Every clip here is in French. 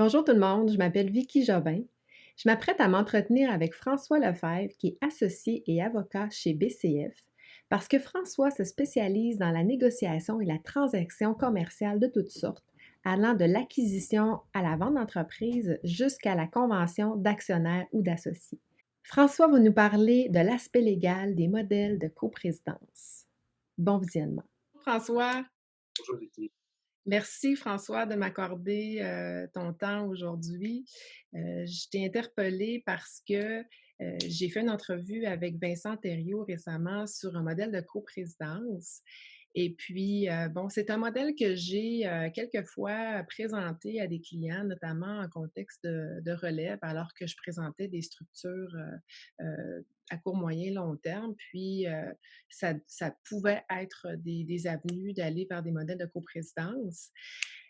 Bonjour tout le monde, je m'appelle Vicky Jobin. Je m'apprête à m'entretenir avec François Lefebvre, qui est associé et avocat chez BCF, parce que François se spécialise dans la négociation et la transaction commerciale de toutes sortes, allant de l'acquisition à la vente d'entreprise jusqu'à la convention d'actionnaires ou d'associés. François va nous parler de l'aspect légal des modèles de coprésidence. Bon visionnement. François, Bonjour Vicky. merci François de m'accorder ton temps aujourd'hui. Je t'ai interpellée parce que j'ai fait une entrevue avec Vincent Thériault récemment sur un modèle de coprésidence. Et puis, bon, c'est un modèle que j'ai quelquefois présenté à des clients, notamment en contexte de relève, alors que je présentais des structures à court, moyen, long terme. Puis, ça pouvait être des avenues d'aller vers des modèles de coprésidence.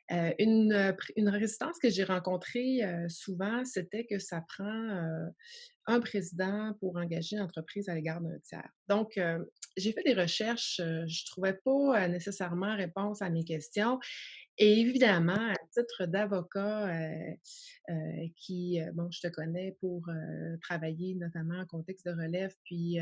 Une résistance que j'ai rencontrée souvent, c'était que ça prend un président pour engager une entreprise à l'égard d'un tiers. Donc, j'ai fait des recherches, je ne trouvais pas nécessairement réponse à mes questions. Et évidemment, à titre d'avocat, bon, je te connais pour travailler notamment en contexte de relève, puis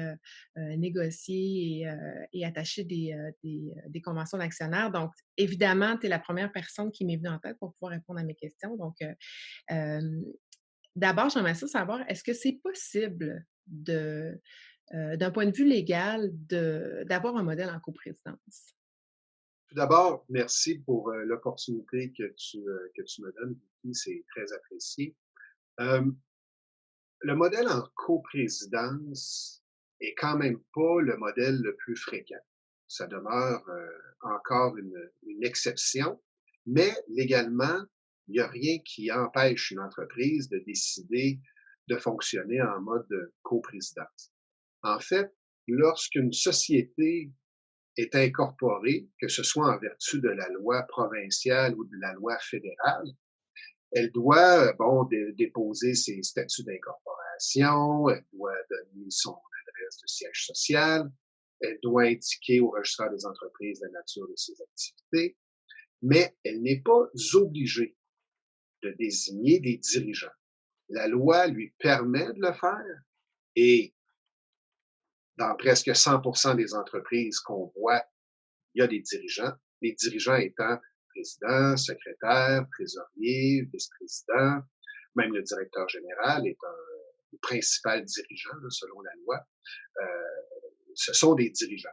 négocier et attacher des conventions d'actionnaires. Donc, évidemment, tu es la première personne qui m'est venue en tête pour pouvoir répondre à mes questions. Donc, euh, d'abord, j'aimerais ça savoir, est-ce que c'est possible d'un point de vue légal, d'avoir un modèle en coprésidence? Tout d'abord, merci pour l'opportunité que tu me donnes, Vicky, c'est très apprécié. Euh, le modèle en coprésidence est quand même pas le modèle le plus fréquent. Ça demeure encore une exception, mais légalement, il n'y a rien qui empêche une entreprise de décider de fonctionner en mode coprésidence. En fait, lorsqu'une société est incorporée, que ce soit en vertu de la loi provinciale ou de la loi fédérale, elle doit, déposer ses statuts d'incorporation, elle doit donner son adresse de siège social, elle doit indiquer au registraire des entreprises la nature de ses activités, mais elle n'est pas obligée de désigner des dirigeants. La loi lui permet de le faire et dans presque 100% des entreprises qu'on voit, il y a des dirigeants, les dirigeants étant président, secrétaire, trésorier, vice-président, même le directeur général est un principal dirigeant là, selon la loi. Ce sont des dirigeants.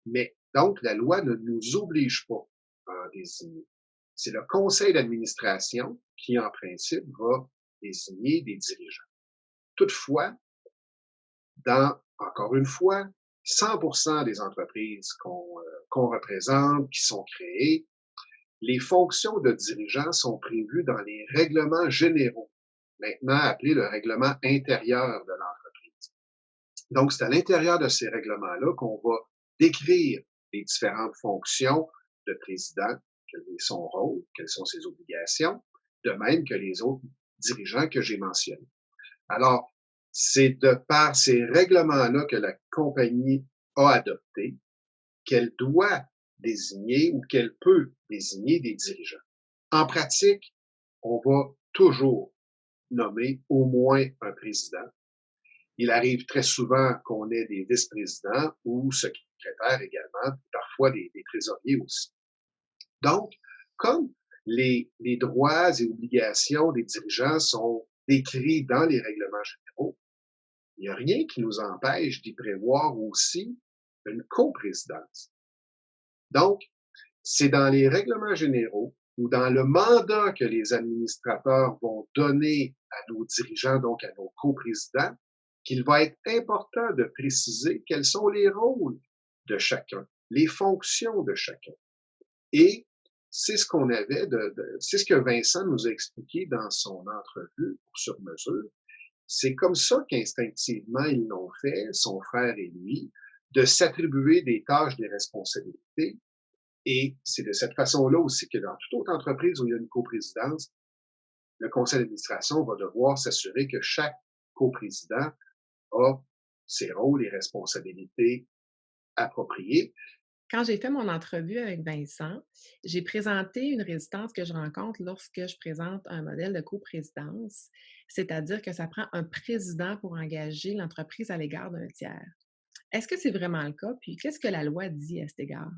Mais donc, la loi ne nous oblige pas à en désigner. C'est le conseil d'administration qui, en principe, va désigner des dirigeants. Toutefois, encore une fois, 100% des entreprises qu'on représente, qui sont créées, les fonctions de dirigeants sont prévues dans les règlements généraux, maintenant appelés le règlement intérieur de l'entreprise. Donc, c'est à l'intérieur de ces règlements-là qu'on va décrire les différentes fonctions de président, quel est son rôle, quelles sont ses obligations, de même que les autres dirigeants que j'ai mentionnés. Alors, c'est de par ces règlements-là que la compagnie a adopté qu'elle doit désigner ou qu'elle peut désigner des dirigeants. En pratique, on va toujours nommer au moins un président. Il arrive très souvent qu'on ait des vice-présidents ou secrétaires également, parfois des trésoriers aussi. Donc, comme les droits et obligations des dirigeants sont décrits dans les règlements généraux, il n'y a rien qui nous empêche d'y prévoir aussi une coprésidence. Donc, c'est dans les règlements généraux ou dans le mandat que les administrateurs vont donner à nos dirigeants, donc à nos coprésidents, qu'il va être important de préciser quels sont les rôles de chacun, les fonctions de chacun. Et c'est ce qu'on avait c'est ce que Vincent nous a expliqué dans son entrevue sur mesure. C'est comme ça qu'instinctivement ils l'ont fait, son frère et lui, de s'attribuer des tâches, des responsabilités. Et c'est de cette façon-là aussi que dans toute autre entreprise où il y a une coprésidence, le conseil d'administration va devoir s'assurer que chaque coprésident a ses rôles et responsabilités appropriés. Quand j'ai fait mon entrevue avec Vincent, j'ai présenté une résistance que je rencontre lorsque je présente un modèle de coprésidence, c'est-à-dire que ça prend un président pour engager l'entreprise à l'égard d'un tiers. Est-ce que c'est vraiment le cas? Puis qu'est-ce que la loi dit à cet égard?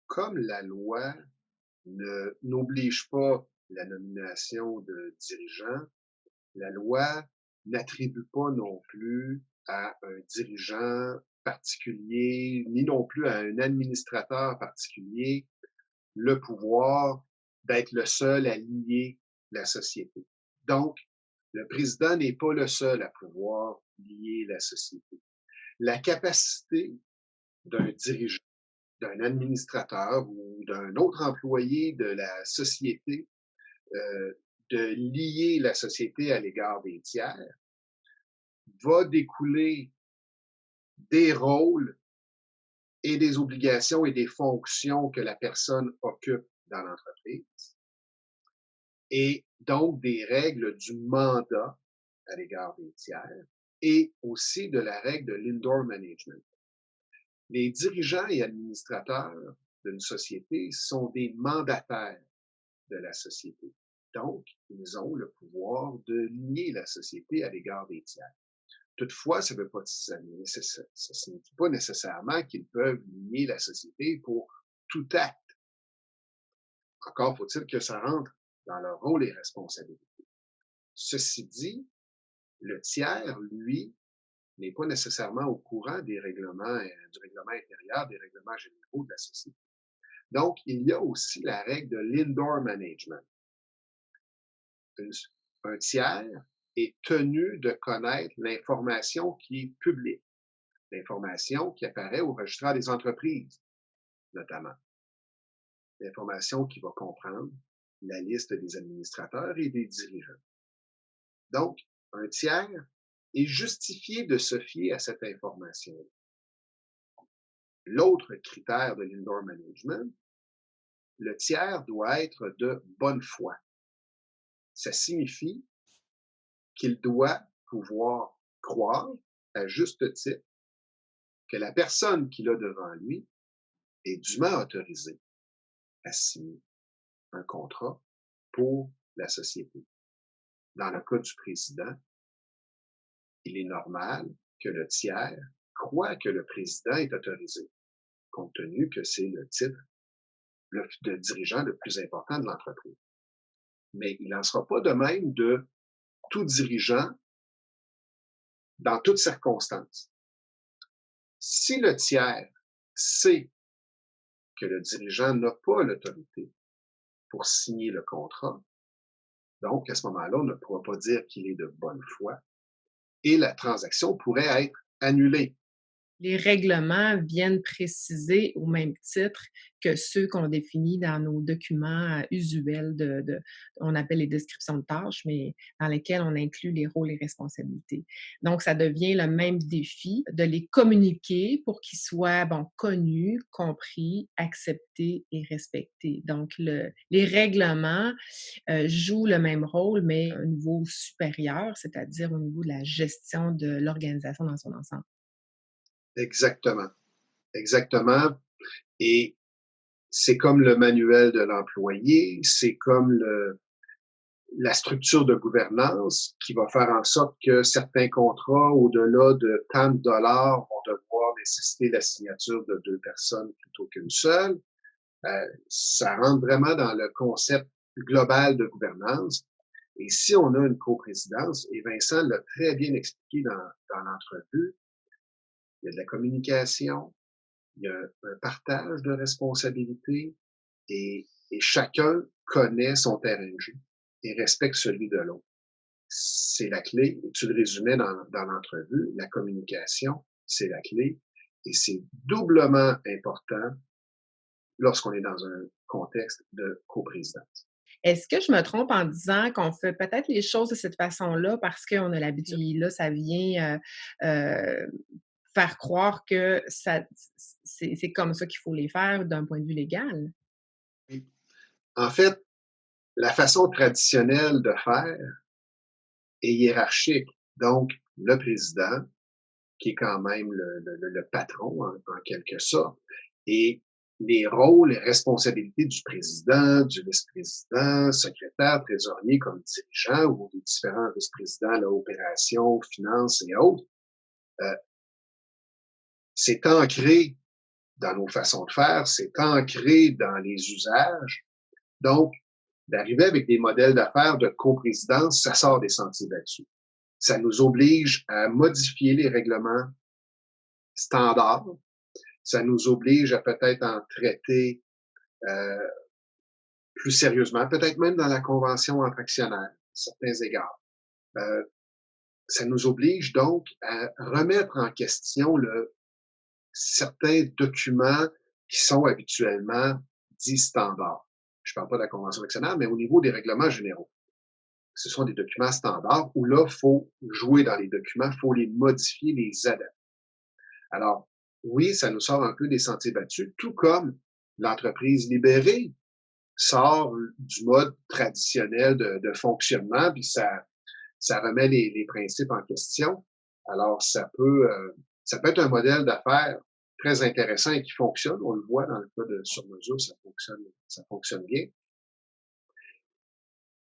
Comme la loi n'oblige pas la nomination de dirigeants, la loi n'attribue pas non plus à un dirigeant particulier, ni non plus à un administrateur particulier, le pouvoir d'être le seul à lier la société. Donc, le président n'est pas le seul à pouvoir lier la société. La capacité d'un dirigeant, d'un administrateur ou d'un autre employé de la société euh, de lier la société à l'égard des tiers va découler des rôles et des obligations et des fonctions que la personne occupe dans l'entreprise et donc des règles du mandat à l'égard des tiers et aussi de la règle de l'indoor management. Les dirigeants et administrateurs d'une société sont des mandataires de la société. Donc, ils ont le pouvoir de lier la société à l'égard des tiers. Toutefois, ça ne signifie pas nécessairement qu'ils peuvent lier la société pour tout acte. Encore faut-il que ça rentre dans leur rôle et responsabilités. Ceci dit, le tiers, lui, n'est pas nécessairement au courant des règlements, du règlement intérieur, des règlements généraux de la société. Donc, il y a aussi la règle de l'indoor management. Un tiers est tenu de connaître l'information qui est publique, l'information qui apparaît au registraire des entreprises, notamment. L'information qui va comprendre la liste des administrateurs et des dirigeants. Donc, un tiers est justifié de se fier à cette information. L'autre critère de l'indoor management, le tiers doit être de bonne foi. Ça signifie qu'il doit pouvoir croire, à juste titre, que la personne qu'il a devant lui est dûment autorisée à signer un contrat pour la société. Dans le cas du président, il est normal que le tiers croit que le président est autorisé, compte tenu que c'est le titre de dirigeant le plus important de l'entreprise. Mais il n'en sera pas de même de tout dirigeant dans toutes circonstances. Si le tiers sait que le dirigeant n'a pas l'autorité pour signer le contrat, donc à ce moment-là, on ne pourra pas dire qu'il est de bonne foi et la transaction pourrait être annulée. Les règlements viennent préciser au même titre que ceux qu'on définit dans nos documents usuels on appelle les descriptions de tâches, mais dans lesquels on inclut les rôles et responsabilités. Donc, ça devient le même défi de les communiquer pour qu'ils soient, bon, connus, compris, acceptés et respectés. Donc, les règlements jouent le même rôle, mais à un niveau supérieur, c'est-à-dire au niveau de la gestion de l'organisation dans son ensemble. Exactement. Exactement. Et c'est comme le manuel de l'employé, c'est comme la structure de gouvernance qui va faire en sorte que certains contrats, au-delà de tant de dollars, vont devoir nécessiter la signature de deux personnes plutôt qu'une seule. Ça rentre vraiment dans le concept global de gouvernance. Et si on a une coprésidence, et Vincent l'a très bien expliqué dans l'entrevue, il y a de la communication, il y a un partage de responsabilités et chacun connaît son terrain de jeu et respecte celui de l'autre. C'est la clé. Tu le résumais dans l'entrevue, la communication, c'est la clé et c'est doublement important lorsqu'on est dans un contexte de coprésidence. Est-ce que je me trompe en disant qu'on fait peut-être les choses de cette façon-là parce qu'on a l'habitude, puis là, ça vient, faire croire que c'est comme ça qu'il faut les faire d'un point de vue légal? En fait, la façon traditionnelle de faire est hiérarchique. Donc, le président qui est quand même le patron en quelque sorte. Et les rôles et responsabilités du président, du vice-président, secrétaire, trésorier comme dirigeant ou des différents vice-présidents, là, opérations, finances et autres, euh, c'est ancré dans nos façons de faire, c'est ancré dans les usages. Donc, d'arriver avec des modèles d'affaires de coprésidence, ça sort des sentiers battus. Ça nous oblige à modifier les règlements standards. Ça nous oblige à peut-être en traiter euh, plus sérieusement, peut-être même dans la convention entre actionnaires, à certains égards. Euh, Ça nous oblige donc à remettre en question certains documents qui sont habituellement dits standards. Je ne parle pas de la convention actionnaire, mais au niveau des règlements généraux. Ce sont des documents standards où là, il faut jouer dans les documents, il faut les modifier, les adapter. Alors, oui, ça nous sort un peu des sentiers battus, tout comme l'entreprise libérée sort du mode traditionnel de fonctionnement, puis ça remet les principes en question. Alors, ça peut être un modèle d'affaires très intéressant et qui fonctionne. On le voit dans le cas de sur-mesure, ça fonctionne bien.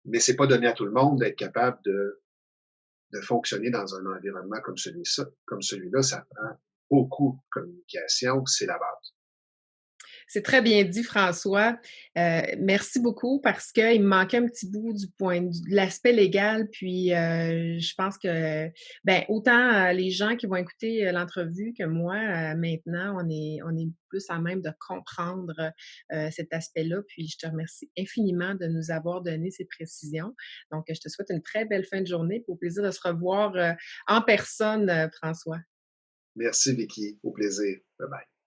Mais c'est pas donné à tout le monde d'être capable de fonctionner dans un environnement comme celui-là. Ça prend beaucoup de communication, c'est la base. C'est très bien dit, François. Merci beaucoup parce qu'il me manquait un petit bout de l'aspect légal. Puis, je pense que, ben, autant les gens qui vont écouter l'entrevue que moi, maintenant, on est plus à même de comprendre cet aspect-là. Puis, je te remercie infiniment de nous avoir donné ces précisions. Donc, je te souhaite une très belle fin de journée. Au plaisir de se revoir en personne, François. Merci, Vicky. Au plaisir. Bye bye.